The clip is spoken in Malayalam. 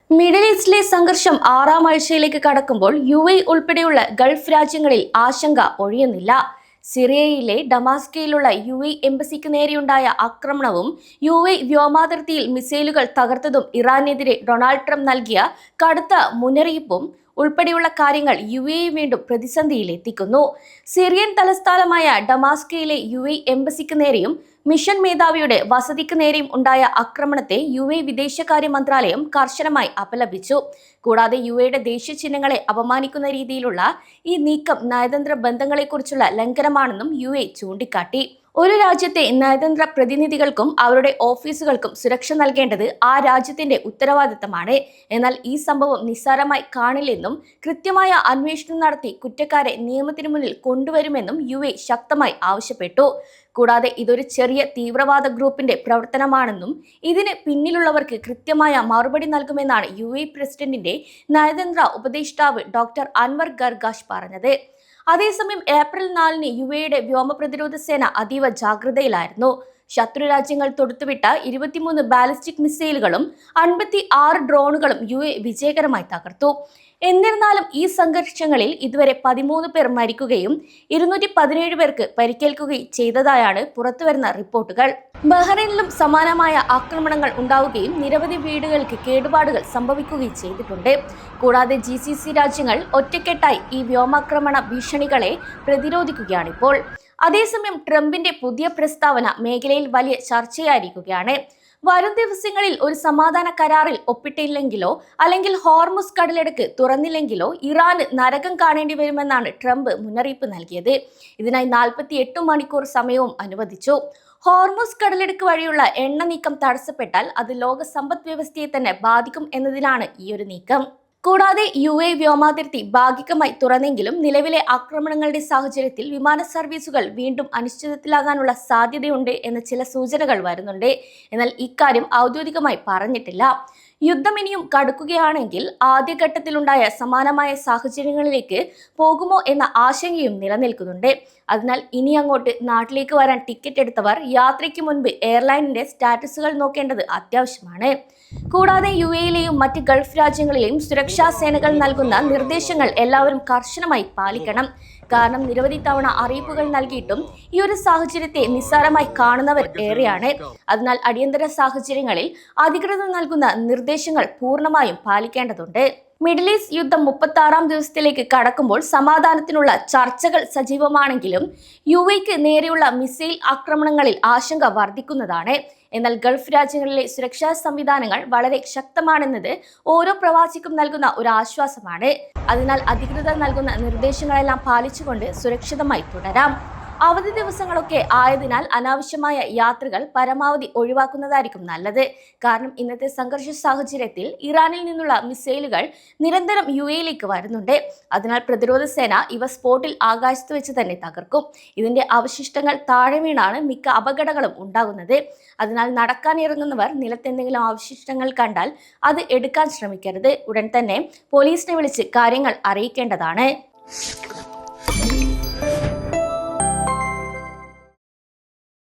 മിഡിൽ ഈസ്റ്റിലെ സംഘർഷം ആറാം ആഴ്ചയിലേക്ക് കടക്കുമ്പോൾ ഉൾപ്പെടെയുള്ള ഗൾഫ് രാജ്യങ്ങളിൽ ആശങ്ക ഒഴിയുന്നില്ല. സിറിയയിലെ ഡമാസ്കയിലുള്ള എംബസിക്ക് നേരെയുണ്ടായ ആക്രമണവും വ്യോമാതിർത്തിയിൽ മിസൈലുകൾ തകർത്തതും ഇറാനെതിരെ ഡൊണാൾഡ് ട്രംപ് നൽകിയ കടുത്ത മുന്നറിയിപ്പും ഉൾപ്പെടെയുള്ള കാര്യങ്ങൾ വീണ്ടും പ്രതിസന്ധിയിലെത്തിക്കുന്നു. സിറിയൻ തലസ്ഥാനമായ ഡമാസ്കയിലെ എംബസിക്ക് നേരെയും മിഷൻ മേധാവിയുടെ വസതിക്ക് നേരെയും ഉണ്ടായ ആക്രമണത്തെ വിദേശകാര്യ മന്ത്രാലയം കർശനമായി അപലപിച്ചു. കൂടാതെ യുടെ ദേശീയ ചിഹ്നങ്ങളെ അപമാനിക്കുന്ന രീതിയിലുള്ള ഈ നീക്കം നയതന്ത്ര ബന്ധങ്ങളെക്കുറിച്ചുള്ള ലംഘനമാണെന്നും ചൂണ്ടിക്കാട്ടി. ഒരു രാജ്യത്തെ നയതന്ത്ര പ്രതിനിധികൾക്കും അവരുടെ ഓഫീസുകൾക്കും സുരക്ഷ നൽകേണ്ടത് ആ രാജ്യത്തിന്റെ ഉത്തരവാദിത്തമാണ്. എന്നാൽ ഈ സംഭവം നിസ്സാരമായി കാണില്ലെന്നും കൃത്യമായ അന്വേഷണം നടത്തി കുറ്റക്കാരെ നിയമത്തിന് മുന്നിൽ കൊണ്ടുവരുമെന്നും ശക്തമായി ആവശ്യപ്പെട്ടു. കൂടാതെ ഇതൊരു ചെറിയ തീവ്രവാദ ഗ്രൂപ്പിന്റെ പ്രവർത്തനമാണെന്നും ഇതിന് പിന്നിലുള്ളവർക്ക് കൃത്യമായ മറുപടി നൽകുമെന്നാണ് പ്രസിഡന്റിന്റെ നയതന്ത്ര ഉപദേഷ്ടാവ് ഡോക്ടർ അൻവർ ഗർഗാഷ് പറഞ്ഞത്. അതേസമയം ഏപ്രിൽ 4-ന് യുടെ വ്യോമ പ്രതിരോധ സേന അതീവ ജാഗ്രതയിലായിരുന്നു. ശത്രു രാജ്യങ്ങൾ തൊടുത്തുവിട്ട 23 ബാലിസ്റ്റിക് മിസൈലുകളും 56 ഡ്രോണുകളും വിജയകരമായി തകർത്തു. എന്നിരുന്നാലും ഈ സംഘർഷങ്ങളിൽ ഇതുവരെ 13 പേർ മരിക്കുകയും 217 പേർക്ക് പരിക്കേൽക്കുകയും ചെയ്തതായാണ് പുറത്തുവരുന്ന റിപ്പോർട്ടുകൾ. ബഹ്റൈനിലും സമാനമായ ആക്രമണങ്ങൾ ഉണ്ടാവുകയും നിരവധി വീടുകൾക്ക് കേടുപാടുകൾ സംഭവിക്കുകയും ചെയ്തിട്ടുണ്ട്. കൂടാതെ GCC രാജ്യങ്ങൾ ഒറ്റക്കെട്ടായി ഈ വ്യോമാക്രമണ ഭീഷണികളെ പ്രതിരോധിക്കുകയാണിപ്പോൾ. അതേസമയം ട്രംപിന്റെ പുതിയ പ്രസ്താവന മേഖലയിൽ വലിയ ചർച്ചയായിരിക്കുകയാണ്. വരും ദിവസങ്ങളിൽ ഒരു സമാധാന കരാറിൽ ഒപ്പിട്ടില്ലെങ്കിലോ അല്ലെങ്കിൽ ഹോർമുസ് കടലിടുക്ക് തുറന്നില്ലെങ്കിലോ ഇറാന് നരകം കാണേണ്ടി വരുമെന്നാണ് ട്രംപ് മുന്നറിയിപ്പ് നൽകിയത്. ഇതിനായി 48 മണിക്കൂർ സമയവും അനുവദിച്ചു. ഹോർമുസ് കടലിടുക്ക് വഴിയുള്ള എണ്ണ നീക്കം തടസ്സപ്പെട്ടാൽ അത് ലോക സമ്പദ് വ്യവസ്ഥയെ തന്നെ ബാധിക്കും എന്നതിനാണ് ഈയൊരു നീക്കം. കൂടാതെ വ്യോമാതിർത്തി ഭാഗികമായി തുറന്നെങ്കിലും നിലവിലെ ആക്രമണങ്ങളുടെ സാഹചര്യത്തിൽ വിമാന സർവീസുകൾ വീണ്ടും അനിശ്ചിതത്തിലാകാനുള്ള സാധ്യതയുണ്ട് എന്ന ചില സൂചനകൾ വരുന്നുണ്ട്. എന്നാൽ ഇക്കാര്യം ഔദ്യോഗികമായി പറഞ്ഞിട്ടില്ല. യുദ്ധം ഇനിയും കടുക്കുകയാണെങ്കിൽ ആദ്യഘട്ടത്തിലുണ്ടായ സമാനമായ സാഹചര്യങ്ങളിലേക്ക് പോകുമോ എന്ന ആശങ്കയും നിലനിൽക്കുന്നുണ്ട്. അതിനാൽ ഇനി അങ്ങോട്ട് നാട്ടിലേക്ക് വരാൻ ടിക്കറ്റ് എടുത്തവർ യാത്രയ്ക്ക് മുൻപ് എയർലൈനിന്റെ സ്റ്റാറ്റസുകൾ നോക്കേണ്ടത് അത്യാവശ്യമാണ്. കൂടാതെ യിലെയും മറ്റ് ഗൾഫ് രാജ്യങ്ങളിലെയും സുരക്ഷാ സേനകൾ നൽകുന്ന നിർദ്ദേശങ്ങൾ എല്ലാവരും കർശനമായി പാലിക്കണം. കാരണം നിരവധി തവണ അറിയിപ്പുകൾ നൽകിയിട്ടും ഈ ഒരു സാഹചര്യത്തെ നിസ്സാരമായി കാണുന്നവർ ഏറെയാണ്. അതിനാൽ അടിയന്തര സാഹചര്യങ്ങളിൽ അധികൃതർ നൽകുന്ന നിർദ്ദേശങ്ങൾ പൂർണ്ണമായും പാലിക്കേണ്ടതുണ്ട്. മിഡിൽ ഈസ്റ്റ് യുദ്ധം 36-ാം ദിവസത്തിലേക്ക് കടക്കുമ്പോൾ സമാധാനത്തിനുള്ള ചർച്ചകൾ സജീവമാണെങ്കിലും ക്ക് നേരെയുള്ള മിസൈൽ ആക്രമണങ്ങളിൽ ആശങ്ക വർദ്ധിക്കുന്നതാണ്. എന്നാൽ ഗൾഫ് രാജ്യങ്ങളിലെ സുരക്ഷാ സംവിധാനങ്ങൾ വളരെ ശക്തമാണെന്നത് ഓരോ പ്രവാസിക്കും നൽകുന്ന ഒരു ആശ്വാസമാണ്. അതിനാൽ അധികൃതർ നൽകുന്ന നിർദ്ദേശങ്ങളെല്ലാം പാലിച്ചുകൊണ്ട് സുരക്ഷിതമായി തുടരാം. അവധി ദിവസങ്ങളൊക്കെ ആയതിനാൽ അനാവശ്യമായ യാത്രകൾ പരമാവധി ഒഴിവാക്കുന്നതായിരിക്കും നല്ലത്. കാരണം ഇന്നത്തെ സംഘർഷ സാഹചര്യത്തിൽ ഇറാനിൽ നിന്നുള്ള മിസൈലുകൾ നിരന്തരം യിലേക്ക് വരുന്നുണ്ട്. അതിനാൽ പ്രതിരോധ സേന ഇവ സ്പോട്ടിൽ ആകാശത്ത് വെച്ച് തന്നെ തകർക്കും. ഇതിന്റെ അവശിഷ്ടങ്ങൾ താഴെ വീണാണ് മിക്ക അപകടങ്ങളും ഉണ്ടാകുന്നത്. അതിനാൽ നടക്കാനിറങ്ങുന്നവർ നിലത്തെന്തെങ്കിലും അവശിഷ്ടങ്ങൾ കണ്ടാൽ അത് എടുക്കാൻ ശ്രമിക്കരുത്. ഉടൻ തന്നെ പോലീസിനെ വിളിച്ച് കാര്യങ്ങൾ അറിയിക്കേണ്ടതാണ്.